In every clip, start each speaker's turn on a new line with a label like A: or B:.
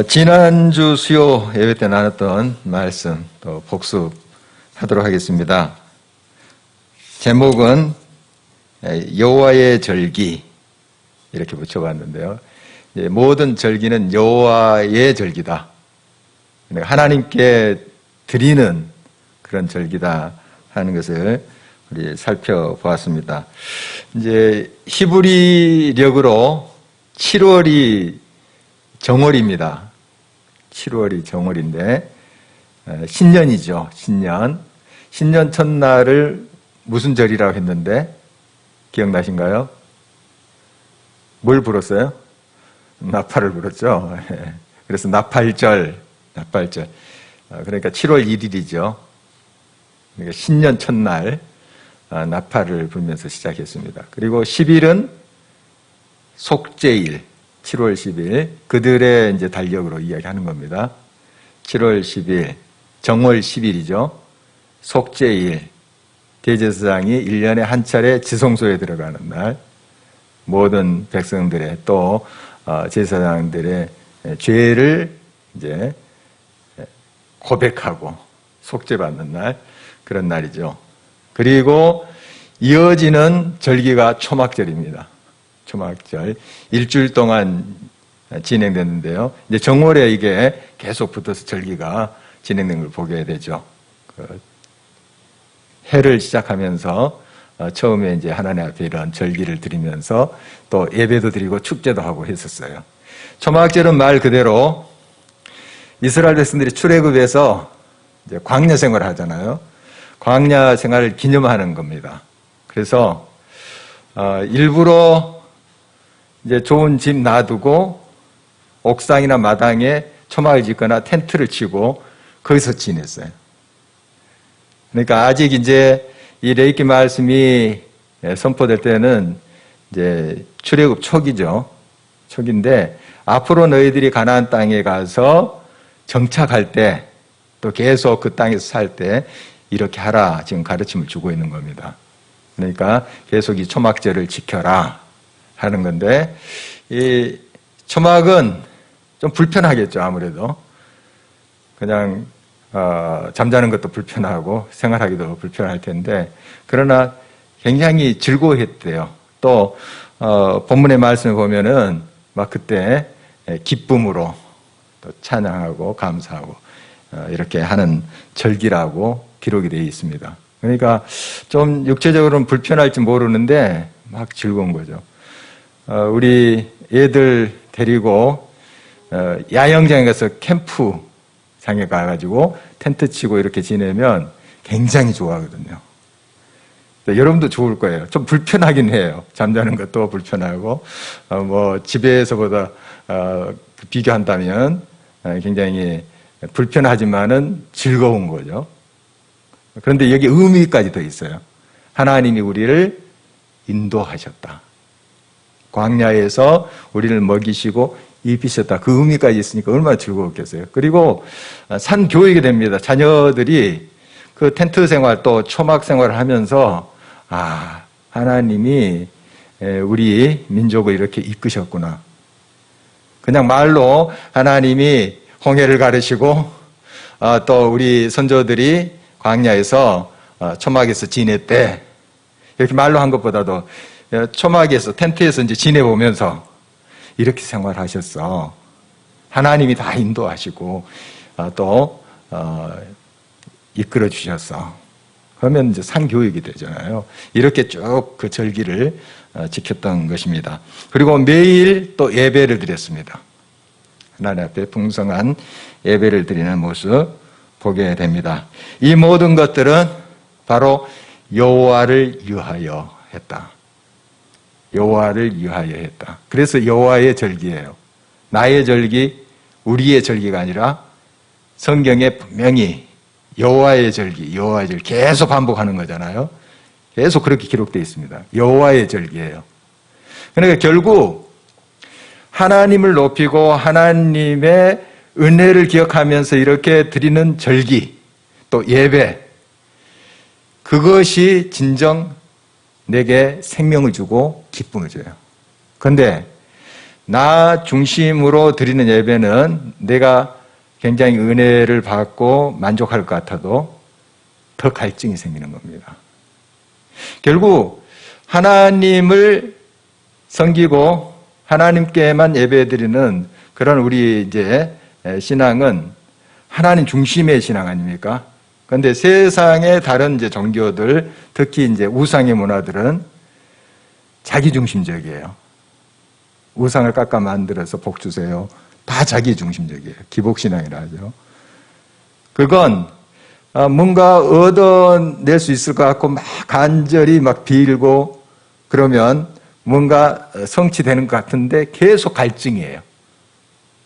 A: 지난주 수요 예배 때 나눴던 말씀 또 복습하도록 하겠습니다. 제목은 여호와의 절기 이렇게 붙여봤는데요. 모든 절기는 여호와의 절기다. 하나님께 드리는 그런 절기다 하는 것을 우리 살펴보았습니다. 이제 히브리력으로 7월이 정월입니다. 7월이 정월인데 신년이죠. 신년. 신년 첫날을 무슨 절이라고 했는데 기억나신가요? 뭘 불었어요? 나팔을 불었죠. 그래서 나팔절. 그러니까 7월 1일이죠. 그러니까 신년 첫날 나팔을 불면서 시작했습니다. 그리고 10일은 속죄일. 7월 10일 그들의 이제 달력으로 이야기하는 겁니다. 7월 10일 정월 10일이죠. 속죄일 대제사장이 1년에 한 차례 지성소에 들어가는 날 모든 백성들의 또 제사장들의 죄를 이제 고백하고 속죄받는 날 그런 날이죠. 그리고 이어지는 절기가 초막절입니다. 초막절 일주일 동안 진행됐는데요. 이제 정월에 이게 계속 붙어서 절기가 진행된 걸 보게 되죠. 해를 시작하면서 처음에 이제 하나님 앞에 이런 절기를 드리면서 또 예배도 드리고 축제도 하고 했었어요. 초막절은 말 그대로 이스라엘 백성들이 출애굽에서 이제 광야 생활을 하잖아요. 광야 생활을 기념하는 겁니다. 그래서 일부러 이제 좋은 집 놔두고 옥상이나 마당에 초막을 짓거나 텐트를 치고 거기서 지냈어요. 그러니까 아직 이제 이 레위기 말씀이 선포될 때는 이제 출애굽 초기죠. 초기인데 앞으로 너희들이 가나안 땅에 가서 정착할 때 또 계속 그 땅에서 살 때 이렇게 하라 지금 가르침을 주고 있는 겁니다. 그러니까 계속 이 초막절을 지켜라 하는 건데 이 초막은 좀 불편하겠죠. 아무래도 그냥 잠자는 것도 불편하고 생활하기도 불편할 텐데 그러나 굉장히 즐거워했대요. 또 본문의 말씀을 보면은 막 그때 기쁨으로 또 찬양하고 감사하고 이렇게 하는 절기라고 기록이 되어 있습니다. 그러니까 좀 육체적으로는 불편할지 모르는데 막 즐거운 거죠. 우리 애들 데리고 야영장에 가서 캠프장에 가가지고 텐트 치고 이렇게 지내면 굉장히 좋아하거든요. 여러분도 좋을 거예요. 좀 불편하긴 해요. 잠자는 것도 불편하고 뭐 집에서보다 비교한다면 굉장히 불편하지만은 즐거운 거죠. 그런데 여기 의미까지 더 있어요. 하나님이 우리를 인도하셨다. 광야에서 우리를 먹이시고 입히셨다. 그 의미까지 있으니까 얼마나 즐거웠겠어요. 그리고 산 교육이 됩니다. 자녀들이 그 텐트 생활 또 초막 생활을 하면서 하나님이 우리 민족을 이렇게 이끄셨구나. 그냥 말로 하나님이 홍해를 가르시고 또 우리 선조들이 광야에서 초막에서 지냈대. 이렇게 말로 한 것보다도 초막에서 텐트에서 이제 지내보면서 이렇게 생활하셨어. 하나님이 다 인도하시고 또 이끌어 주셨어. 그러면 이제 상교육이 되잖아요. 이렇게 쭉 그 절기를 지켰던 것입니다. 그리고 매일 또 예배를 드렸습니다. 하나님 앞에 풍성한 예배를 드리는 모습 보게 됩니다. 이 모든 것들은 바로 여호와를 위하여 했다. 여호와를 위하여 했다. 그래서 여호와의 절기예요. 나의 절기, 우리의 절기가 아니라 성경에 분명히 여호와의 절기 계속 반복하는 거잖아요. 계속 그렇게 기록되어 있습니다. 여호와의 절기예요. 그러니까 결국 하나님을 높이고 하나님의 은혜를 기억하면서 이렇게 드리는 절기, 또 예배, 그것이 진정 내게 생명을 주고 기쁨을 줘요. 그런데 나 중심으로 드리는 예배는 내가 굉장히 은혜를 받고 만족할 것 같아도 더 갈증이 생기는 겁니다. 결국 하나님을 섬기고 하나님께만 예배드리는 그런 우리 이제 신앙은 하나님 중심의 신앙 아닙니까? 그런데 세상의 다른 이제 종교들, 특히 이제 우상의 문화들은 자기 중심적이에요. 우상을 깎아 만들어서 복 주세요. 다 자기 중심적이에요. 기복신앙이라 하죠. 그건 뭔가 얻어낼 수 있을 것 같고 막 간절히 막 빌고 그러면 뭔가 성취되는 것 같은데 계속 갈증이에요.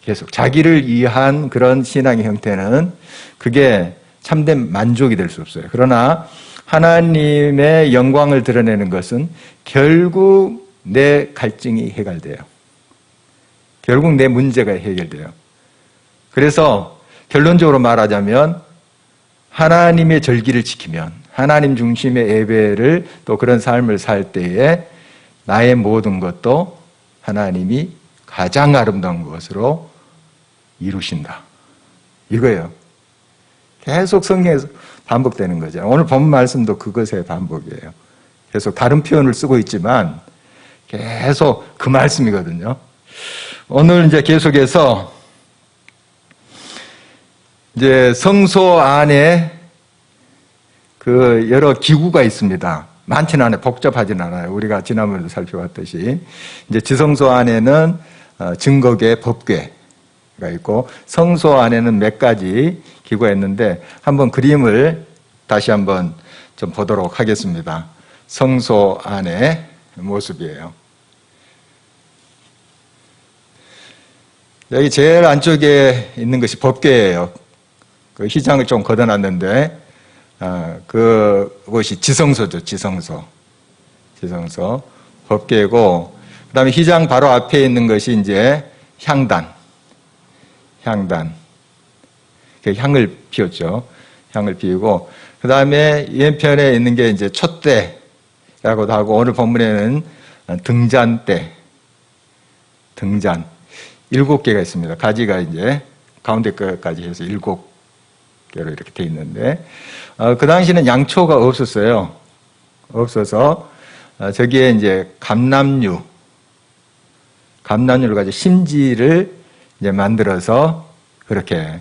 A: 계속 자기를 위한 그런 신앙의 형태는 그게 참된 만족이 될 수 없어요. 그러나 하나님의 영광을 드러내는 것은 결국 내 갈증이 해결돼요. 결국 내 문제가 해결돼요. 그래서 결론적으로 말하자면 하나님의 절기를 지키면 하나님 중심의 예배를 또 그런 삶을 살 때에 나의 모든 것도 하나님이 가장 아름다운 것으로 이루신다. 이거예요. 계속 성경에서 반복되는 거죠. 오늘 본 말씀도 그것의 반복이에요. 계속 다른 표현을 쓰고 있지만 계속 그 말씀이거든요. 오늘 이제 계속해서 이제 성소 안에 그 여러 기구가 있습니다. 많지는 않아요. 복잡하지는 않아요. 우리가 지난번에도 살펴봤듯이 이제 지성소 안에는 증거계, 법궤가 있고 성소 안에는 몇 가지 기구가 있는데 한번 그림을 다시 한번 좀 보도록 하겠습니다. 성소 안의 모습이에요. 여기 제일 안쪽에 있는 것이 법궤예요. 그 휘장을 좀 걷어놨는데 그것이 지성소죠. 지성소 법궤고 그다음에 휘장 바로 앞에 있는 것이 이제 향단 그 향을 피웠죠. 향을 피우고 그다음에 왼편에 있는 게 이제 촛대라고도 하고 오늘 본문에는 등잔대 7개가 있습니다. 가지가 이제 가운데 거까지 해서 7개로 이렇게 돼 있는데 그 당시는 양초가 없었어요. 없어서 저기에 이제 감람류를 가지고 심지를 이제 만들어서 그렇게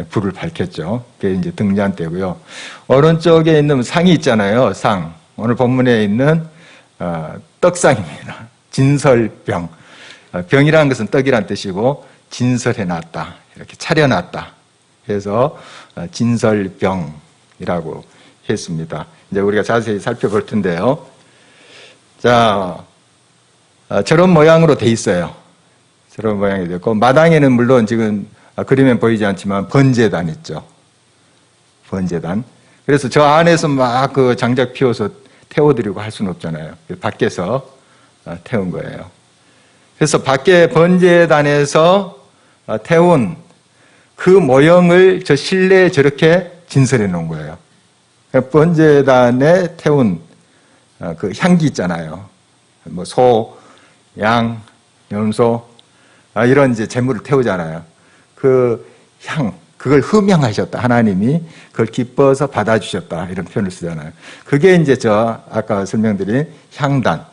A: 불을 밝혔죠. 그게 이제 등잔대고요. 오른쪽에 있는 상이 있잖아요. 상. 오늘 본문에 있는 떡상입니다. 진설병. 병이라는 것은 떡이란 뜻이고 진설해놨다. 이렇게 차려놨다. 해서 진설병이라고 했습니다. 이제 우리가 자세히 살펴볼 텐데요. 자, 저런 모양으로 돼 있어요. 저런 모양이 되고 마당에는 물론 지금 그림엔 보이지 않지만 번제단 있죠. 번제단. 그래서 저 안에서 막 그 장작 피워서 태워드리고 할 수는 없잖아요. 밖에서 태운 거예요. 그래서 밖에 번제단에서 태운 그 모형을 저 실내에 저렇게 진설해 놓은 거예요. 번제단에 태운 그 향기 있잖아요. 뭐 소, 양, 염소 이런 이제 제물을 태우잖아요. 그 향, 그걸 흠양하셨다. 하나님이 그걸 기뻐서 받아주셨다. 이런 표현을 쓰잖아요. 그게 이제 저 아까 설명드린 향단,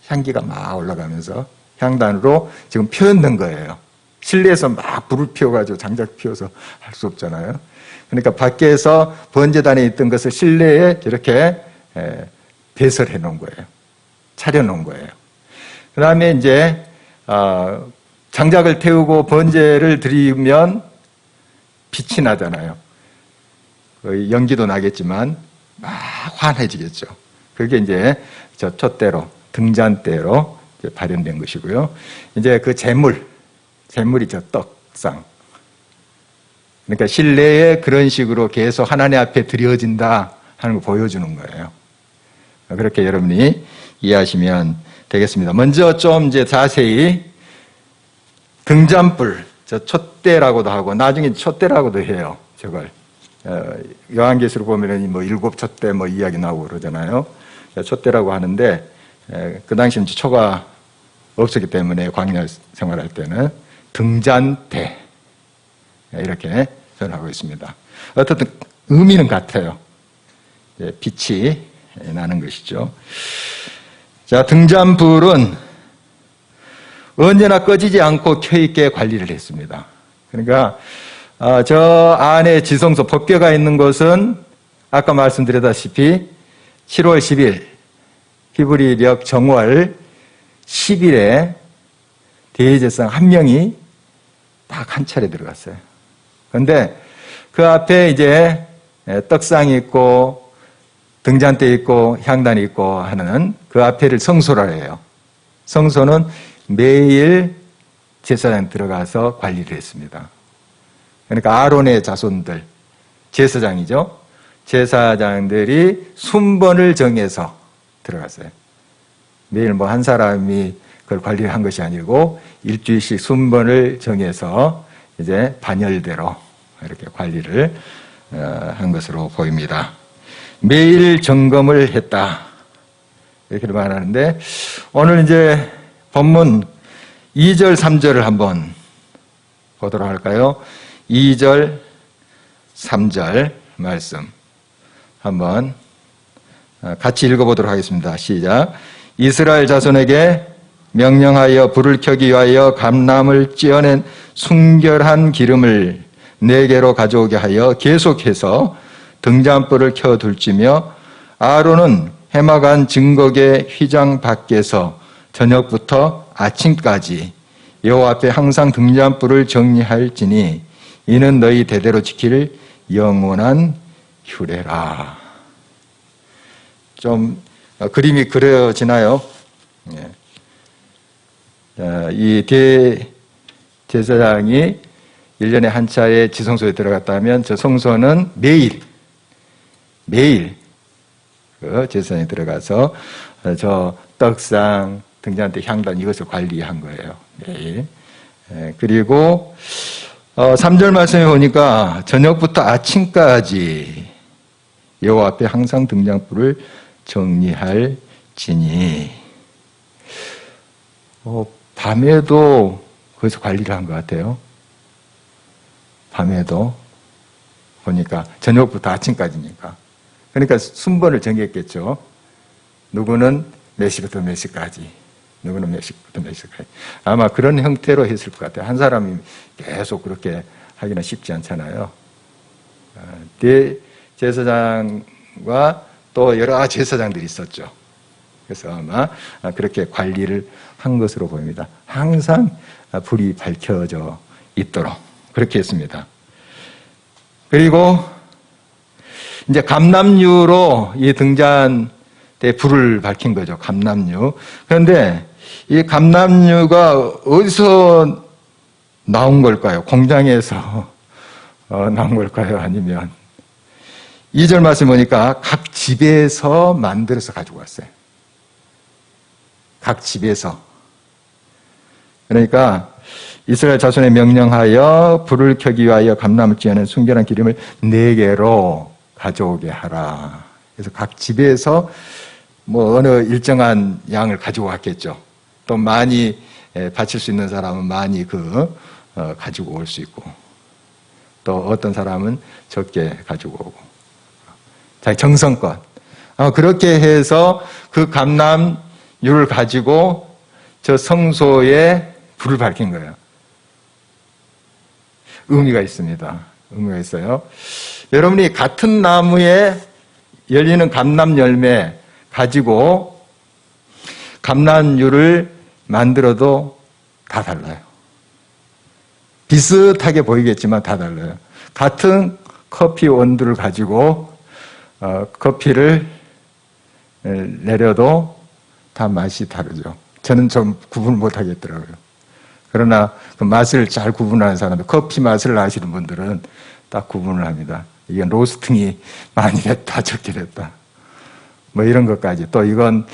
A: 향기가 막 올라가면서 향단으로 지금 표현된 거예요. 실내에서 막 불을 피워가지고 장작 피워서 할 수 없잖아요. 그러니까 밖에서 번제단에 있던 것을 실내에 이렇게 배설해 놓은 거예요. 차려 놓은 거예요. 그 다음에 이제 장작을 태우고 번제를 드리면 빛이 나잖아요. 연기도 나겠지만 막 환해지겠죠. 그게 이제 저 촛대로 등잔대로 발현된 것이고요. 이제 그 재물이 저 떡상. 그러니까 실내에 그런 식으로 계속 하나님 앞에 드려진다 하는 걸 보여주는 거예요. 그렇게 여러분이 이해하시면 되겠습니다. 먼저 좀 이제 자세히 등잔불, 저 촛대라고도 하고 나중에 촛대라고도 해요. 저걸 요한계시록 보면은 뭐 7 촛대 뭐 이야기 나오고 그러잖아요. 촛대라고 하는데 그 당시는 초가 없었기 때문에 광야 생활할 때는 등잔대 이렇게 표현하고 있습니다. 어떻든 의미는 같아요. 빛이 나는 것이죠. 자, 등잔불은 언제나 꺼지지 않고 켜있게 관리를 했습니다. 그러니까 저 안에 지성소 법궤가 있는 곳은 아까 말씀드렸다시피 7월 10일 히브리력 정월 10일에 대제사장 한 명이 딱 한 차례 들어갔어요. 그런데 그 앞에 이제 떡상이 있고 등잔대 있고 향단이 있고 하는 그 앞에를 성소라 해요. 성소는 매일 제사장이 들어가서 관리를 했습니다. 그러니까 아론의 자손들, 제사장이죠. 제사장들이 순번을 정해서 들어갔어요. 매일 뭐 한 사람이 그걸 관리를 한 것이 아니고 일주일씩 순번을 정해서 이제 반열대로 이렇게 관리를 한 것으로 보입니다. 매일 점검을 했다. 이렇게 말하는데 오늘 이제 본문 2절, 3절을 한번 보도록 할까요? 2절, 3절 말씀 한번 같이 읽어보도록 하겠습니다. 시작. 이스라엘 자손에게 명령하여 불을 켜기 위하여 감람을 찧어낸 순결한 기름을 4개로 가져오게 하여 계속해서 등잔불을 켜둘지며 아론은 해마간 증거계 휘장 밖에서 저녁부터 아침까지 여호와 앞에 항상 등잔불을 정리할지니 이는 너희 대대로 지킬 영원한 규례라. 좀 그림이 그려지나요? 이 대제사장이 1년에 한 차례 지성소에 들어갔다면 저 성소는 매일 그 제사장이 들어가서 저 떡상, 등잔대, 향단 이것을 관리한 거예요. 매일. 그리고 3절 말씀에 보니까 저녁부터 아침까지 여호와 앞에 항상 등잔불을 정리할지니 밤에도 거기서 관리를 한 것 같아요. 밤에도 보니까 저녁부터 아침까지니까. 그러니까 순번을 정했겠죠. 누구는 몇 시부터 몇 시까지, 누구는 몇 시부터 몇 시까지. 아마 그런 형태로 했을 것 같아요. 한 사람이 계속 그렇게 하기는 쉽지 않잖아요. 대제사장과 또 여러 제사장들이 있었죠. 그래서 아마 그렇게 관리를 한 것으로 보입니다. 항상 불이 밝혀져 있도록 그렇게 했습니다. 그리고 이제 감람유로 이 등잔대에 불을 밝힌 거죠. 감람유. 그런데 이 감람유가 어디서 나온 걸까요? 공장에서 나온 걸까요? 아니면 2절 말씀 보니까 각 집에서 만들어서 가지고 왔어요. 각 집에서. 그러니까 이스라엘 자손에 명령하여 불을 켜기 위하여 감람을 찧어낸 순결한 기름을 4개로 가져오게 하라. 그래서 각 집에서 뭐 어느 일정한 양을 가지고 왔겠죠. 또 많이 바칠 수 있는 사람은 많이 가지고 올 수 있고, 또 어떤 사람은 적게 가지고 오고, 자기 정성껏 그렇게 해서 그 감람유를 가지고 저 성소에 불을 밝힌 거예요. 의미가 있습니다. 의미가 있어요. 여러분이 같은 나무에 열리는 감람 열매 가지고 감람유를 만들어도 다 달라요. 비슷하게 보이겠지만 다 달라요. 같은 커피 원두를 가지고 커피를 내려도 다 맛이 다르죠. 저는 좀 구분을 못 하겠더라고요. 그러나 그 맛을 잘 구분하는 사람들, 커피 맛을 아시는 분들은 딱 구분을 합니다. 이건 로스팅이 많이 됐다, 적게 됐다. 뭐 이런 것까지. 또 이건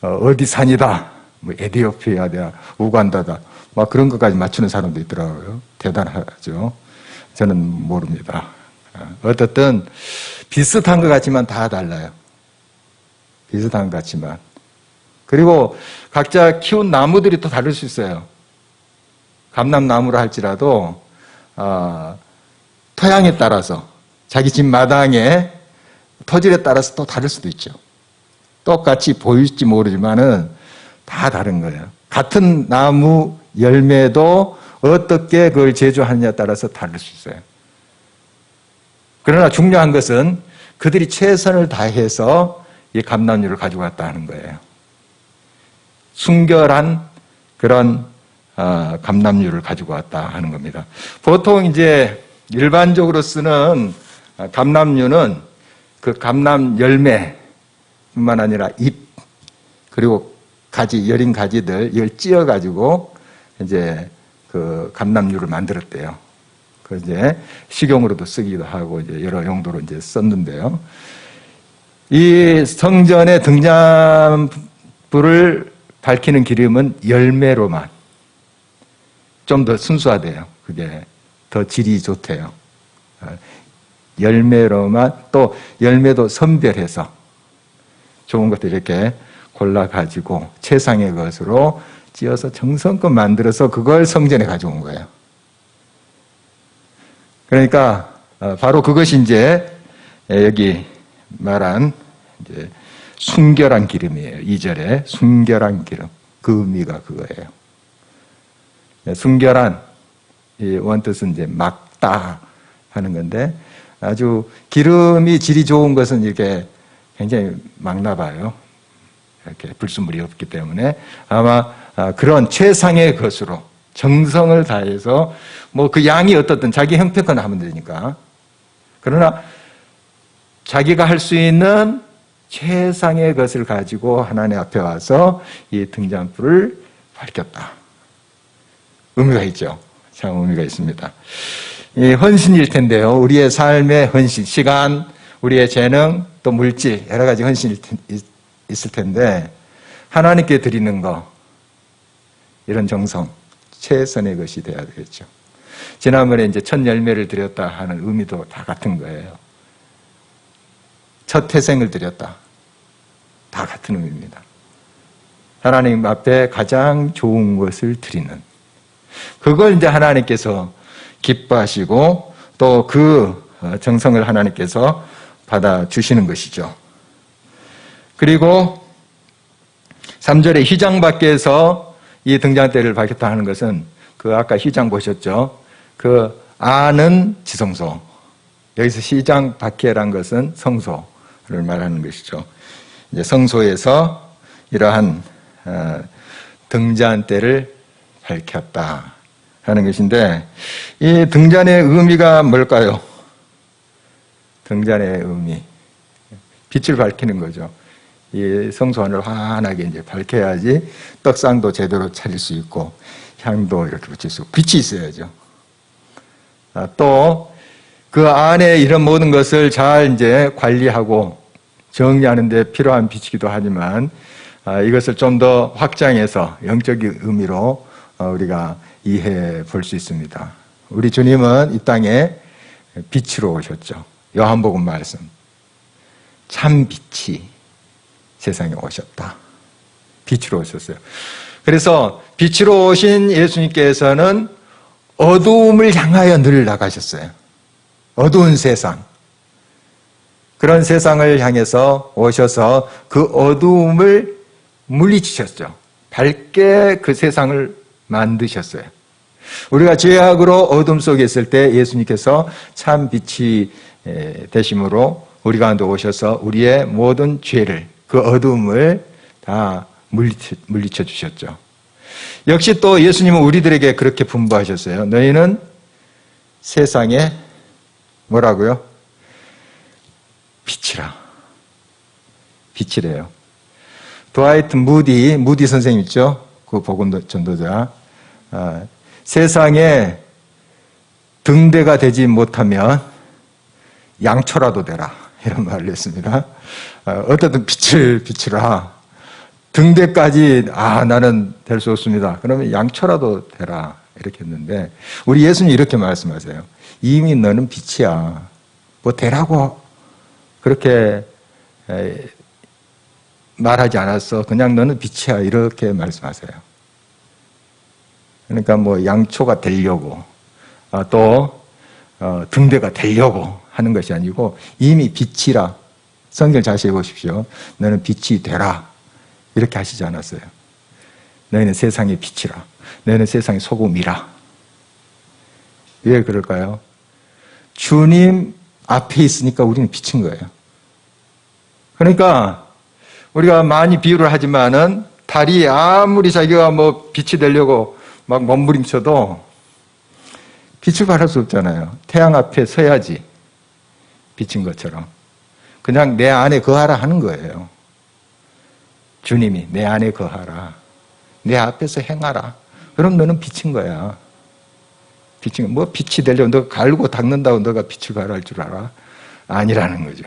A: 어디 산이다. 뭐 에디오피아다, 우간다다. 막 그런 것까지 맞추는 사람도 있더라고요. 대단하죠. 저는 모릅니다. 어쨌든 비슷한 것 같지만 다 달라요. 비슷한 것 같지만. 그리고 각자 키운 나무들이 또 다를 수 있어요. 감람나무라 할지라도 토양에 따라서 자기 집 마당에 토질에 따라서 또 다를 수도 있죠. 똑같이 보일지 모르지만은 다 다른 거예요. 같은 나무 열매도 어떻게 그걸 제조하느냐에 따라서 다를 수 있어요. 그러나 중요한 것은 그들이 최선을 다해서 이 감람류를 가지고 왔다 하는 거예요. 순결한 그런 감람류를 가지고 왔다 하는 겁니다. 보통 이제 일반적으로 쓰는 감람류는 그 감람 열매뿐만 아니라 잎 그리고 가지 여린 가지들 이걸 찧어 가지고 이제 그 감람류를 만들었대요. 그 이제 식용으로도 쓰기도 하고 이제 여러 용도로 이제 썼는데요. 이 성전의 등잔불을 밝히는 기름은 열매로만 좀 더 순수하대요. 그게 더 질이 좋대요. 열매로만 또 열매도 선별해서 좋은 것들 이렇게 골라가지고 최상의 것으로 찧어서 정성껏 만들어서 그걸 성전에 가져온 거예요. 그러니까 바로 그것이 이제 여기 말한 이제 순결한 기름이에요. 2절에 순결한 기름. 그 의미가 그거예요. 순결한 이 원뜻은 이제 막다 하는 건데 아주 기름이 질이 좋은 것은 이렇게 굉장히 막나 봐요. 이렇게 불순물이 없기 때문에 아마 그런 최상의 것으로 정성을 다해서 뭐 그 양이 어떻든 자기 형편껏 하면 되니까 그러나 자기가 할 수 있는 최상의 것을 가지고 하나님 앞에 와서 이 등잔불을 밝혔다. 의미가 있죠. 참 의미가 있습니다. 이 헌신일 텐데요. 우리의 삶의 헌신, 시간, 우리의 재능, 또 물질 여러 가지 헌신이 있을 텐데 하나님께 드리는 거 이런 정성 최선의 것이 되어야 되겠죠. 지난번에 이제 첫 열매를 드렸다 하는 의미도 다 같은 거예요. 첫 태생을 드렸다. 다 같은 의미입니다. 하나님 앞에 가장 좋은 것을 드리는 그걸 이제 하나님께서 기뻐하시고 또 그 정성을 하나님께서 받아주시는 것이죠. 그리고 3절에 휘장 밖에서 이 등잔대를 밝혔다 하는 것은 그 아까 휘장 보셨죠? 그 안은 지성소. 여기서 휘장 밖에란 것은 성소를 말하는 것이죠. 이제 성소에서 이러한 등잔대를 밝혔다 하는 것인데 이 등잔의 의미가 뭘까요? 등잔의 의미. 빛을 밝히는 거죠. 이 성소 안을 환하게 이제 밝혀야지 떡상도 제대로 차릴 수 있고 향도 이렇게 붙일 수 있고 빛이 있어야죠. 또 그 안에 이런 모든 것을 잘 이제 관리하고 정리하는 데 필요한 빛이기도 하지만 이것을 좀 더 확장해서 영적인 의미로 우리가 이해해 볼 수 있습니다. 우리 주님은 이 땅에 빛으로 오셨죠. 요한복음 말씀. 참 빛이 세상에 오셨다. 빛으로 오셨어요. 그래서 빛으로 오신 예수님께서는 어두움을 향하여 늘 나가셨어요. 어두운 세상. 그런 세상을 향해서 오셔서 그 어두움을 물리치셨죠. 밝게 그 세상을 만드셨어요. 우리가 죄악으로 어둠 속에 있을 때 예수님께서 참 빛이 되심으로 우리 가운데 오셔서 우리의 모든 죄를 그 어둠을 다 물리쳐 주셨죠. 역시 또 예수님은 우리들에게 그렇게 분부하셨어요. 너희는 세상에 뭐라고요? 빛이라. 빛이래요. 드와이트 무디 선생님 있죠? 그 복음 전도자. 세상에 등대가 되지 못하면 양초라도 되라. 이런 말을 했습니다. 어떻든 빛을 비추라. 등대까지 나는 될 수 없습니다. 그러면 양초라도 되라. 이렇게 했는데 우리 예수님 이렇게 말씀하세요. 이미 너는 빛이야. 뭐 되라고 그렇게 말하지 않았어. 그냥 너는 빛이야. 이렇게 말씀하세요. 그러니까 뭐 양초가 되려고 또 등대가 되려고 하는 것이 아니고 이미 빛이라. 성경 자세히 보십시오. 너는 빛이 되라. 이렇게 하시지 않았어요. 너희는 세상의 빛이라. 너희는 세상의 소금이라. 왜 그럴까요? 주님 앞에 있으니까 우리는 빛인 거예요. 그러니까 우리가 많이 비유를 하지만은 달이 아무리 자기가 뭐 빛이 되려고 막 몸부림쳐도 빛을 발할 수 없잖아요. 태양 앞에 서야지 빛인 것처럼. 그냥 내 안에 거하라 하는 거예요. 주님이 내 안에 거하라. 내 앞에서 행하라. 그럼 너는 빛인 거야. 빛인 거야. 뭐 빛이 되려고 너 갈고 닦는다고 너가 빛을 발할 줄 알아? 아니라는 거죠.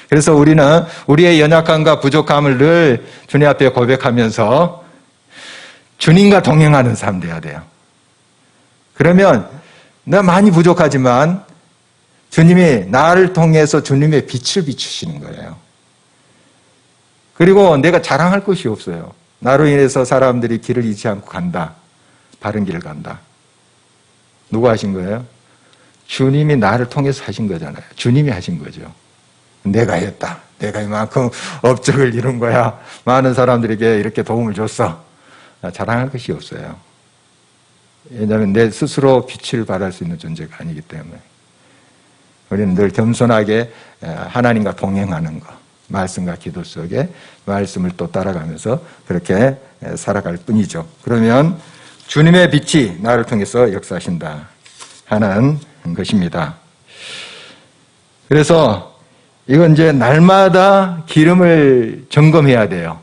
A: 그래서 우리는 우리의 연약함과 부족함을 늘 주님 앞에 고백하면서 주님과 동행하는 삶 돼야 돼요. 그러면 나 많이 부족하지만 주님이 나를 통해서 주님의 빛을 비추시는 거예요. 그리고 내가 자랑할 것이 없어요. 나로 인해서 사람들이 길을 잃지 않고 간다. 바른 길을 간다. 누가 하신 거예요? 주님이 나를 통해서 하신 거잖아요. 주님이 하신 거죠. 내가 했다. 내가 이만큼 업적을 이룬 거야. 많은 사람들에게 이렇게 도움을 줬어. 자랑할 것이 없어요. 왜냐하면 내 스스로 빛을 발할 수 있는 존재가 아니기 때문에. 우리는 늘 겸손하게 하나님과 동행하는 것, 말씀과 기도 속에 말씀을 또 따라가면서 그렇게 살아갈 뿐이죠. 그러면 주님의 빛이 나를 통해서 역사하신다 하는 것입니다. 그래서 이건 이제 날마다 기름을 점검해야 돼요.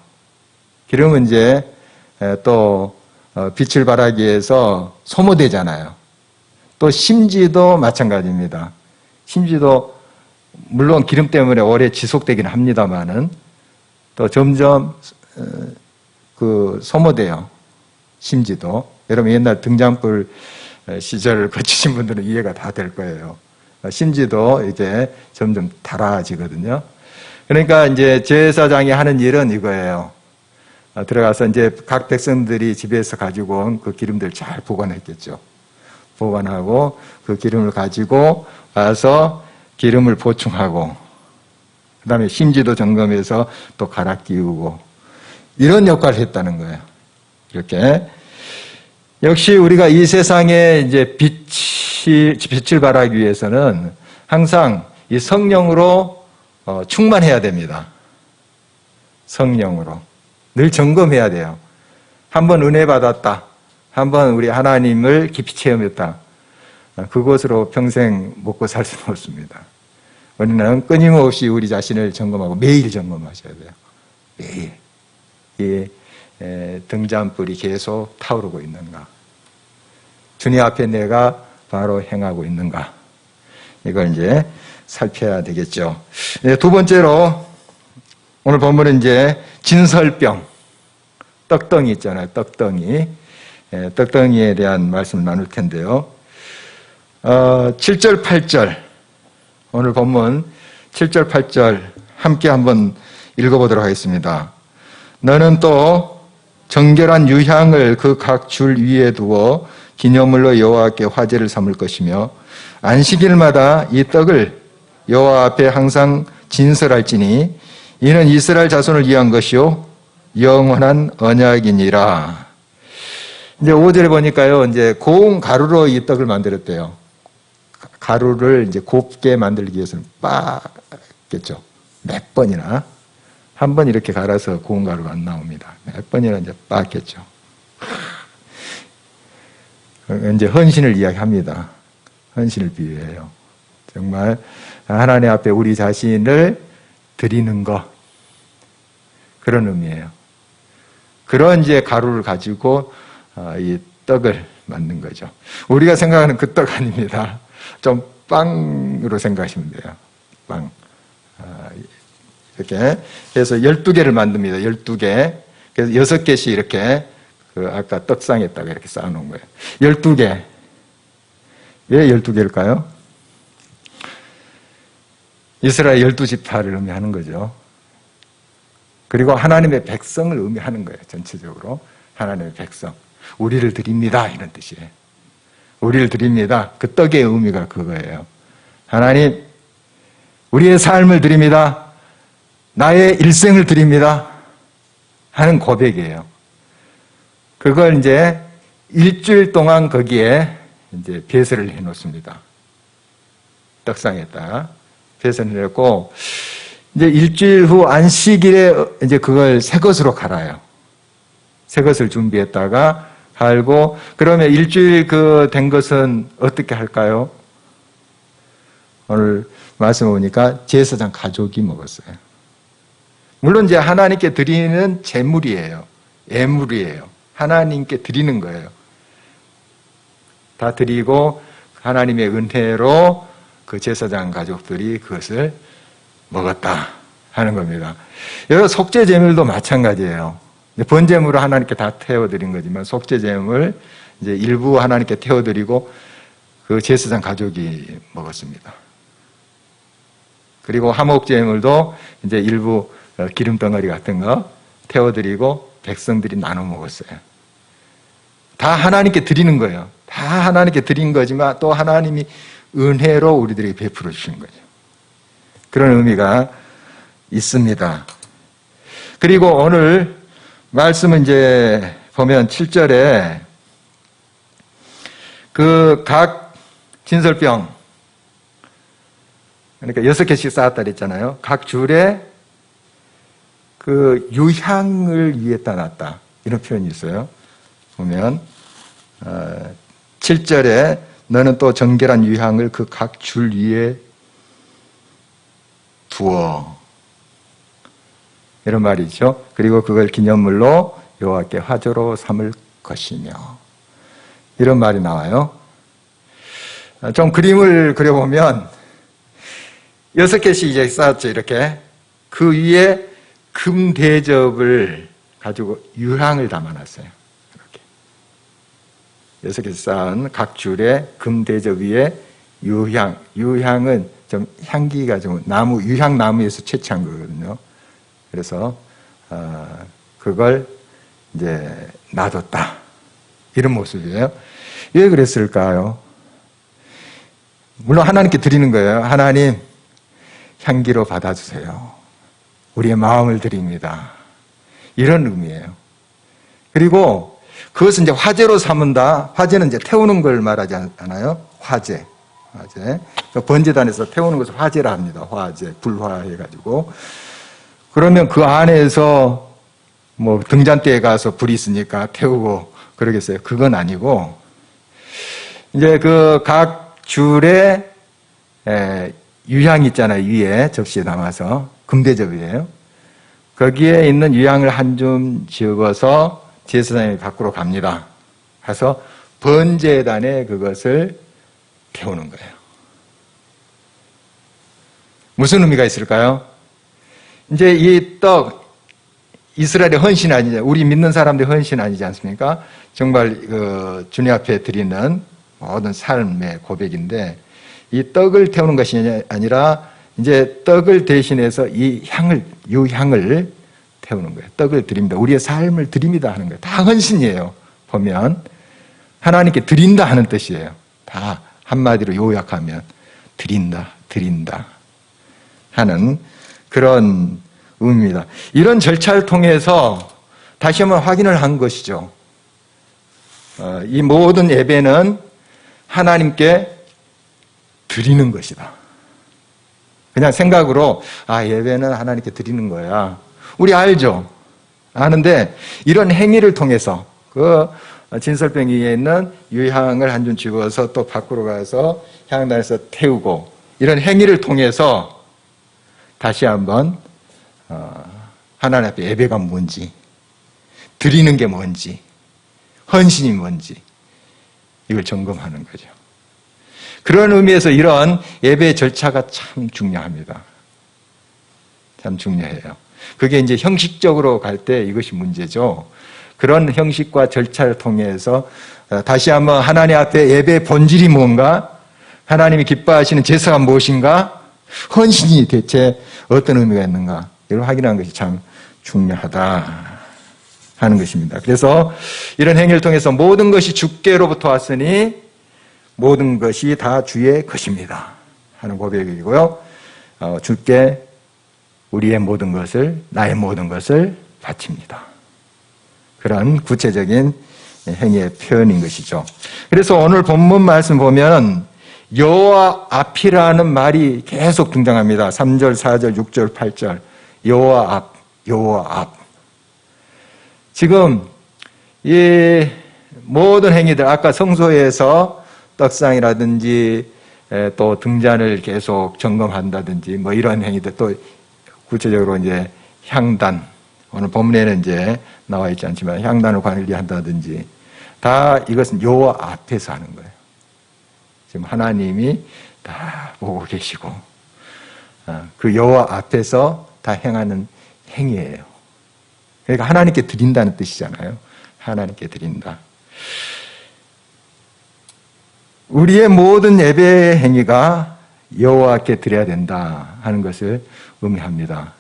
A: 기름은 이제 또 빛을 발하기 위해서 소모되잖아요. 또 심지도 마찬가지입니다. 심지도 물론 기름 때문에 오래 지속되긴 합니다만은 또 점점 소모돼요. 심지도. 여러분 옛날 등잔불 시절을 거치신 분들은 이해가 다 될 거예요. 심지도 이제 점점 닳아지거든요. 그러니까 이제 제사장이 하는 일은 이거예요. 들어가서 이제 각 백성들이 집에서 가지고 온 그 기름들 잘 보관했겠죠. 보관하고 그 기름을 가지고 와서 기름을 보충하고 그 다음에 심지도 점검해서 또 갈아 끼우고 이런 역할을 했다는 거예요. 이렇게. 역시 우리가 이 세상에 이제 빛을 발하기 위해서는 항상 이 성령으로 충만해야 됩니다. 성령으로. 늘 점검해야 돼요. 한번 은혜 받았다. 한번 우리 하나님을 깊이 체험했다. 그것으로 평생 먹고 살 수는 없습니다. 우리는 끊임없이 우리 자신을 점검하고 매일 점검하셔야 돼요. 매일. 이 등잔불이 계속 타오르고 있는가? 주님 앞에 내가 바로 행하고 있는가? 이걸 이제 살펴야 되겠죠. 두 번째로 오늘 본문은 이제 진설병, 떡덩이 있잖아요. 떡덩이. 떡덩이에 대한 말씀을 나눌 텐데요. 7절, 8절. 오늘 본문 7절, 8절 함께 한번 읽어보도록 하겠습니다. 너는 또 정결한 유향을 그 각 줄 위에 두어 기념물로 여호와께 화제를 삼을 것이며 안식일마다 이 떡을 여호와 앞에 항상 진설할지니 이는 이스라엘 자손을 위한 것이요 영원한 언약이니라. 이제 5절에 보니까요, 이제 고운 가루로 이 떡을 만들었대요. 가루를 이제 곱게 만들기 위해서는 빻겠죠. 몇 번이나. 한 번 이렇게 갈아서 고운 가루가 안 나옵니다. 몇 번이나 이제 빻겠죠. 이제 헌신을 이야기합니다. 헌신을 비유해요. 정말 하나님 앞에 우리 자신을 드리는 것. 그런 의미예요. 그런 이제 가루를 가지고 이 떡을 만든 거죠. 우리가 생각하는 그 떡 아닙니다. 좀 빵으로 생각하시면 돼요. 빵. 이렇게 해서 12개를 만듭니다. 12개. 그래서 6개씩 이렇게 그 아까 떡상에다가 이렇게 쌓아놓은 거예요. 12개. 왜 12개일까요? 이스라엘 12지파를 의미하는 거죠. 그리고 하나님의 백성을 의미하는 거예요. 전체적으로 하나님의 백성. 우리를 드립니다 이런 뜻이에요. 우리를 드립니다. 그 떡의 의미가 그거예요. 하나님, 우리의 삶을 드립니다. 나의 일생을 드립니다 하는 고백이에요. 그걸 이제 일주일 동안 거기에 이제 배설을 해 놓습니다. 떡상에다 배설을 해놓고 이제 일주일 후 안식일에 이제 그걸 새 것으로 갈아요. 새 것을 준비했다가 갈고, 그러면 일주일 그 된 것은 어떻게 할까요? 오늘 말씀 보니까 제사장 가족이 먹었어요. 물론 이제 하나님께 드리는 제물이에요. 예물이에요. 하나님께 드리는 거예요. 다 드리고 하나님의 은혜로 그 제사장 가족들이 그것을 먹었다 하는 겁니다. 여러 속죄 제물도 마찬가지예요. 번제물을 하나님께 다 태워드린 거지만 속죄 제물 이제 일부 하나님께 태워드리고 그 제사장 가족이 먹었습니다. 그리고 화목 제물도 이제 일부 기름 덩어리 같은 거 태워드리고 백성들이 나눠 먹었어요. 다 하나님께 드리는 거예요. 다 하나님께 드린 거지만 또 하나님이 은혜로 우리들에게 베풀어 주신 거죠. 그런 의미가 있습니다. 그리고 오늘 말씀은 이제 보면 7절에 그 각 진설병, 그러니까 6개씩 쌓았다 그랬잖아요. 각 줄에 그 유향을 위에다 놨다. 이런 표현이 있어요. 보면 7절에 너는 또 정결한 유향을 그 각 줄 위에 두어. 이런 말이죠. 그리고 그걸 기념물로 여호와께 화제로 삼을 것이며. 이런 말이 나와요. 좀 그림을 그려보면 6개씩 이제 쌓았죠. 이렇게. 그 위에 금 대접을 가지고 유향을 담아놨어요. 이렇게 6개씩 쌓은 각 줄에 금 대접 위에 유향. 유향은 좀 향기가 좀 나무, 유향나무에서 채취한 거거든요. 그래서 그걸 이제 놔뒀다. 이런 모습이에요. 왜 그랬을까요? 물론 하나님께 드리는 거예요. 하나님, 향기로 받아주세요. 우리의 마음을 드립니다. 이런 의미예요. 그리고 그것은 이제 화제로 삼은다. 화제는 이제 태우는 걸 말하지 않아요? 화제. 번제단에서 태우는 것을 화제라 합니다. 화제. 불화해가지고. 그러면 그 안에서 뭐 등잔대에 가서 불이 있으니까 태우고 그러겠어요. 그건 아니고, 이제 그 각 줄에 유향 있잖아요. 위에 접시에 담아서. 금대접이에요. 거기에 있는 유향을 한 줌 집어서 제사장이 밖으로 갑니다. 가서 번제단에 그것을 태우는 거예요. 무슨 의미가 있을까요? 이제 이 떡, 이스라엘의 헌신 아니냐, 우리 믿는 사람들의 헌신 아니지 않습니까? 정말 그 주님 앞에 드리는 모든 삶의 고백인데, 이 떡을 태우는 것이 아니라 이제 떡을 대신해서 이 향을, 유향을 태우는 거예요. 떡을 드립니다. 우리의 삶을 드립니다 하는 거예요. 다 헌신이에요. 보면 하나님께 드린다 하는 뜻이에요. 다 한마디로 요약하면 드린다, 드린다 하는 그런 의미입니다. 이런 절차를 통해서 다시 한번 확인을 한 것이죠. 이 모든 예배는 하나님께 드리는 것이다. 그냥 생각으로 예배는 하나님께 드리는 거야. 우리 알죠? 아는데 이런 행위를 통해서 그 진설병 위에 있는 유향을 한 줌 집어서 또 밖으로 가서 향단에서 태우고 이런 행위를 통해서 다시 한번 하나님 앞에 예배가 뭔지, 드리는 게 뭔지, 헌신이 뭔지 이걸 점검하는 거죠. 그런 의미에서 이런 예배의 절차가 참 중요합니다. 참 중요해요. 그게 이제 형식적으로 갈 때 이것이 문제죠. 그런 형식과 절차를 통해서 다시 한번 하나님 앞에 예배의 본질이 뭔가, 하나님이 기뻐하시는 제사가 무엇인가, 헌신이 대체 어떤 의미가 있는가 이걸 확인하는 것이 참 중요하다 하는 것입니다. 그래서 이런 행위를 통해서 모든 것이 주께로부터 왔으니 모든 것이 다 주의 것입니다 하는 고백이고요. 주께 우리의 모든 것을, 나의 모든 것을 바칩니다. 그런 구체적인 행위의 표현인 것이죠. 그래서 오늘 본문 말씀 보면 여호와 앞이라는 말이 계속 등장합니다. 3절, 4절, 6절, 8절. 여호와 앞, 여호와 앞. 지금 이 모든 행위들, 아까 성소에서 떡상이라든지 또 등잔을 계속 점검한다든지 뭐 이런 행위들, 또 구체적으로 이제 향단, 오늘 본문에는 이제 나와 있지 않지만 향단을 관리한다든지 다 이것은 여호와 앞에서 하는 거예요. 지금 하나님이 다 보고 계시고 그 여호와 앞에서 다 행하는 행위예요. 그러니까 하나님께 드린다는 뜻이잖아요. 하나님께 드린다. 우리의 모든 예배의 행위가 여호와께 드려야 된다 하는 것을 의미합니다.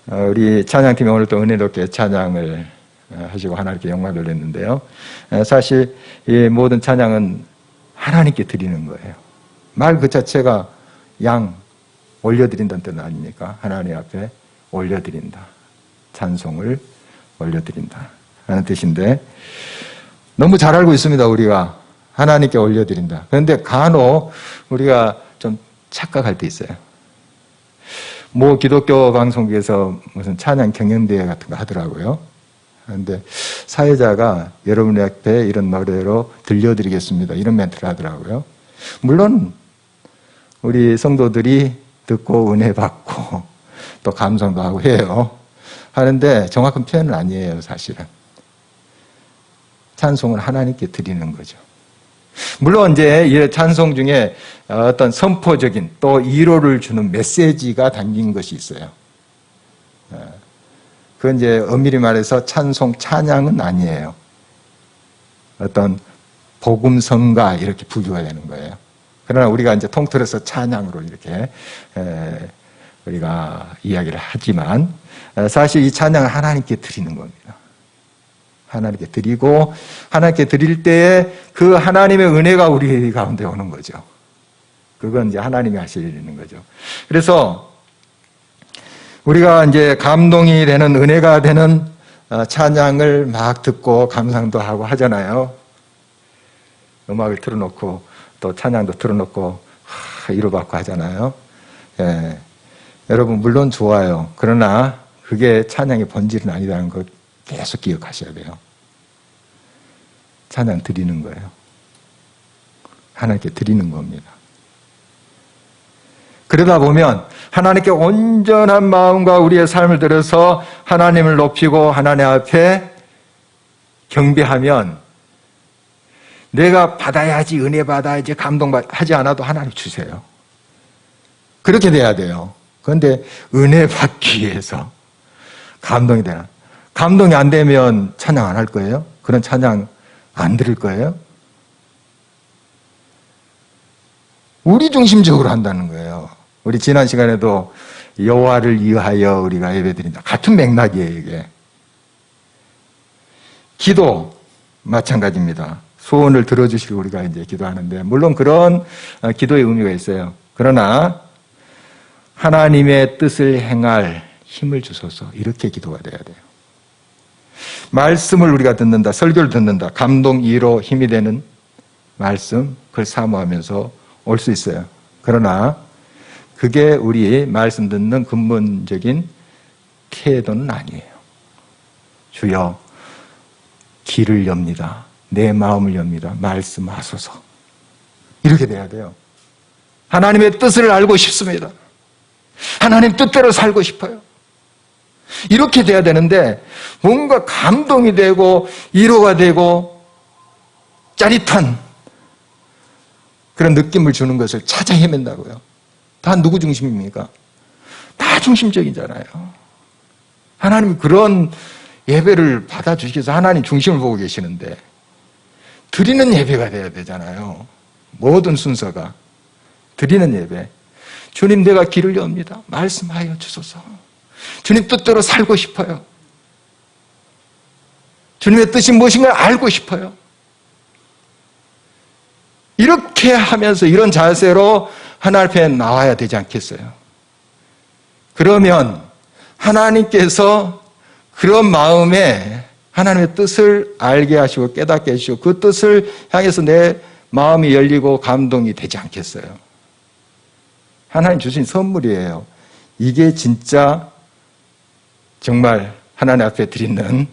A: 우리 찬양팀이 오늘 또 은혜롭게 찬양을 하시고 하나님께 영광 돌렸는데요. 사실 이 모든 찬양은 하나님께 드리는 거예요. 말 그 자체가 양 올려드린다는 뜻 아닙니까? 하나님 앞에 올려드린다. 찬송을 올려드린다 하는 뜻인데 너무 잘 알고 있습니다. 우리가 하나님께 올려드린다. 그런데 간혹 우리가 좀 착각할 때 있어요. 뭐 기독교 방송국에서 무슨 찬양 경연대회 같은 거 하더라고요. 그런데 사회자가 여러분 앞에 이런 노래로 들려드리겠습니다. 이런 멘트를 하더라고요. 물론 우리 성도들이 듣고 은혜 받고 또 감성도 하고 해요. 하는데 정확한 표현은 아니에요, 사실은. 찬송을 하나님께 드리는 거죠. 물론 이제 이 찬송 중에 어떤 선포적인 또 위로를 주는 메시지가 담긴 것이 있어요. 그건 이제 엄밀히 말해서 찬송, 찬양은 아니에요. 어떤 복음성가 이렇게 분류가 되는 거예요. 그러나 우리가 이제 통틀어서 찬양으로 이렇게 우리가 이야기를 하지만 사실 이 찬양을 하나님께 드리는 겁니다. 하나님께 드리고 하나님께 드릴 때에 그 하나님의 은혜가 우리 가운데 오는 거죠. 그건 이제 하나님이 하시는 거죠. 그래서 우리가 이제 감동이 되는 은혜가 되는 찬양을 막 듣고 감상도 하고 하잖아요. 음악을 틀어놓고 또 찬양도 틀어놓고 위로받고 하잖아요. 예. 여러분 물론 좋아요. 그러나 그게 찬양의 본질은 아니라는 걸 계속 기억하셔야 돼요. 찬양 드리는 거예요. 하나님께 드리는 겁니다. 그러다 보면 하나님께 온전한 마음과 우리의 삶을 들여서 하나님을 높이고 하나님 앞에 경배하면 내가 받아야지, 은혜 받아야지, 감동하지 않아도 하나님 주세요. 그렇게 돼야 돼요. 그런데 은혜 받기 위해서 감동이 되나? 감동이 안 되면 찬양 안 할 거예요? 그런 찬양 안 들을 거예요? 우리 중심적으로 한다는 거예요. 우리 지난 시간에도 여호와를 위하여 우리가 예배드린다. 같은 맥락이에요, 이게. 기도 마찬가지입니다. 소원을 들어주시고 우리가 이제 기도하는데 물론 그런 기도의 의미가 있어요. 그러나 하나님의 뜻을 행할 힘을 주소서 이렇게 기도가 돼야 돼요. 말씀을 우리가 듣는다, 설교를 듣는다, 감동, 위로, 힘이 되는 말씀, 그걸 사모하면서 올 수 있어요. 그러나 그게 우리 말씀 듣는 근본적인 태도는 아니에요. 주여 길을 엽니다. 내 마음을 엽니다. 말씀하소서. 이렇게 돼야 돼요. 하나님의 뜻을 알고 싶습니다. 하나님 뜻대로 살고 싶어요. 이렇게 돼야 되는데 뭔가 감동이 되고 위로가 되고 짜릿한 그런 느낌을 주는 것을 찾아 헤맨다고요. 다 누구 중심입니까? 다 중심적이잖아요. 하나님이 그런 예배를 받아주시기 위해서 하나님 중심을 보고 계시는데 드리는 예배가 돼야 되잖아요. 모든 순서가 드리는 예배. 주님 내가 길을 엽니다. 말씀하여 주소서. 주님 뜻대로 살고 싶어요. 주님의 뜻이 무엇인가 알고 싶어요. 이렇게 하면서 이런 자세로 하나님 앞에 나와야 되지 않겠어요? 그러면 하나님께서 그런 마음에 하나님의 뜻을 알게 하시고 깨닫게 하시고 그 뜻을 향해서 내 마음이 열리고 감동이 되지 않겠어요? 하나님 주신 선물이에요. 이게 진짜 정말 하나님 앞에 드리는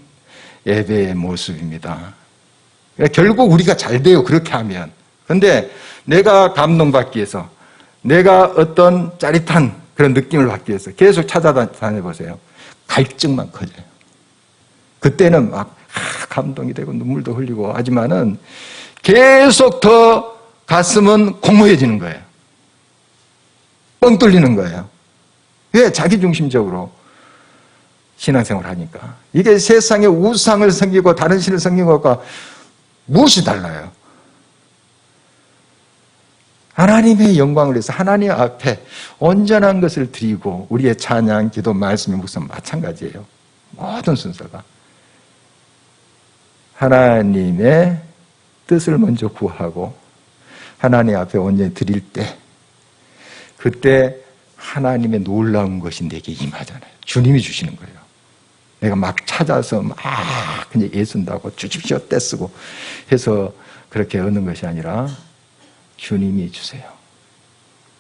A: 예배의 모습입니다. 그러니까 결국 우리가 잘 돼요. 그렇게 하면. 그런데 내가 감동받기 위해서 내가 어떤 짜릿한 그런 느낌을 받기 위해서 계속 찾아다녀보세요. 갈증만 커져요. 그때는 막 감동이 되고 눈물도 흘리고 하지만은 계속 더 가슴은 공허해지는 거예요. 뻥 뚫리는 거예요. 왜? 자기중심적으로 신앙생활을 하니까. 이게 세상에 우상을 섬기고 다른 신을 섬기는 것과 무엇이 달라요? 하나님의 영광을 위해서 하나님 앞에 온전한 것을 드리고 우리의 찬양, 기도, 말씀의 묵상 마찬가지예요. 모든 순서가. 하나님의 뜻을 먼저 구하고 하나님 앞에 온전히 드릴 때 그때 하나님의 놀라운 것이 내게 임하잖아요. 주님이 주시는 거예요. 내가 막 찾아서 막 그냥 애쓴다고 주십시오 떼쓰고 해서 그렇게 얻는 것이 아니라 주님이 주세요.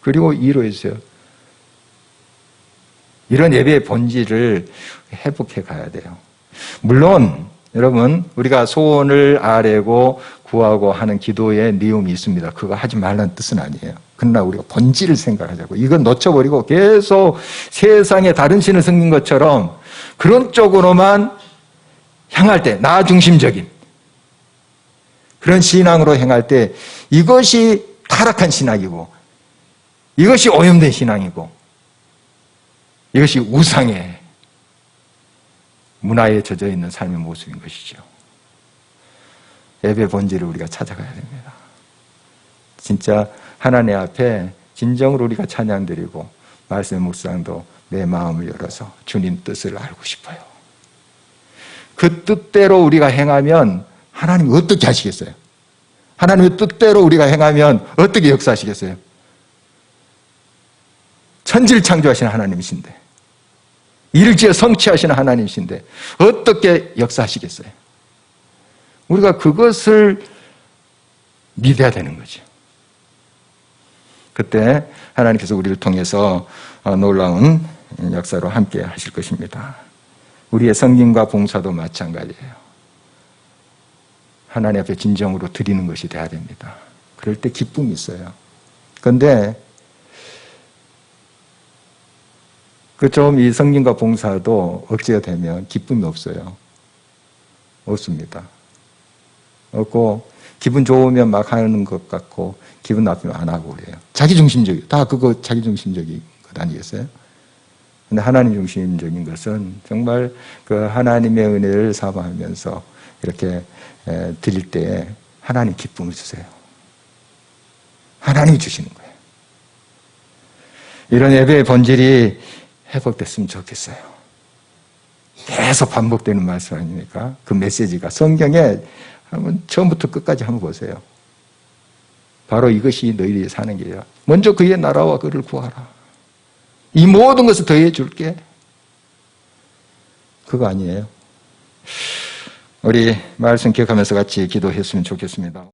A: 그리고 이루어 주세요. 이런 예배의 본질을 회복해 가야 돼요. 물론 여러분 우리가 소원을 아뢰고 구하고 하는 기도에 미움이 있습니다. 그거 하지 말라는 뜻은 아니에요. 그러나 우리가 본질을 생각하자고. 이건 놓쳐버리고 계속 세상에 다른 신을 섬긴 것처럼 그런 쪽으로만 향할 때 나 중심적인 그런 신앙으로 행할 때 이것이 타락한 신앙이고 이것이 오염된 신앙이고 이것이 우상의 문화에 젖어 있는 삶의 모습인 것이죠. 예배 본질을 우리가 찾아가야 됩니다. 진짜 하나님 앞에 진정으로 우리가 찬양드리고 말씀의 묵상도 내 마음을 열어서 주님 뜻을 알고 싶어요. 그 뜻대로 우리가 행하면 하나님이 어떻게 하시겠어요? 하나님의 뜻대로 우리가 행하면 어떻게 역사하시겠어요? 천지를 창조하시는 하나님이신데 이를 지어 성취하시는 하나님이신데 어떻게 역사하시겠어요? 우리가 그것을 믿어야 되는 거죠. 그때 하나님께서 우리를 통해서 놀라운 역사로 함께 하실 것입니다. 우리의 성김과 봉사도 마찬가지예요. 하나님 앞에 진정으로 드리는 것이 돼야 됩니다. 그럴 때 기쁨이 있어요. 그런데 좀 이 성김과 봉사도 억제가 되면 기쁨이 없어요. 없습니다. 없고 기분 좋으면 막 하는 것 같고 기분 나쁘면 안 하고 그래요. 자기중심적이에요. 다 그거 자기중심적인 것 아니겠어요? 근데 하나님 중심적인 것은 정말 그 하나님의 은혜를 사모하면서 이렇게 드릴 때 하나님 기쁨을 주세요. 하나님이 주시는 거예요. 이런 예배의 본질이 회복됐으면 좋겠어요. 계속 반복되는 말씀 아닙니까? 그 메시지가 성경에 한번 처음부터 끝까지 한번 보세요. 바로 이것이 너희들이 사는 길이야. 먼저 그의 나라와 그를 구하라. 이 모든 것을 더해 줄게. 그거 아니에요. 우리 말씀 기억하면서 같이 기도했으면 좋겠습니다.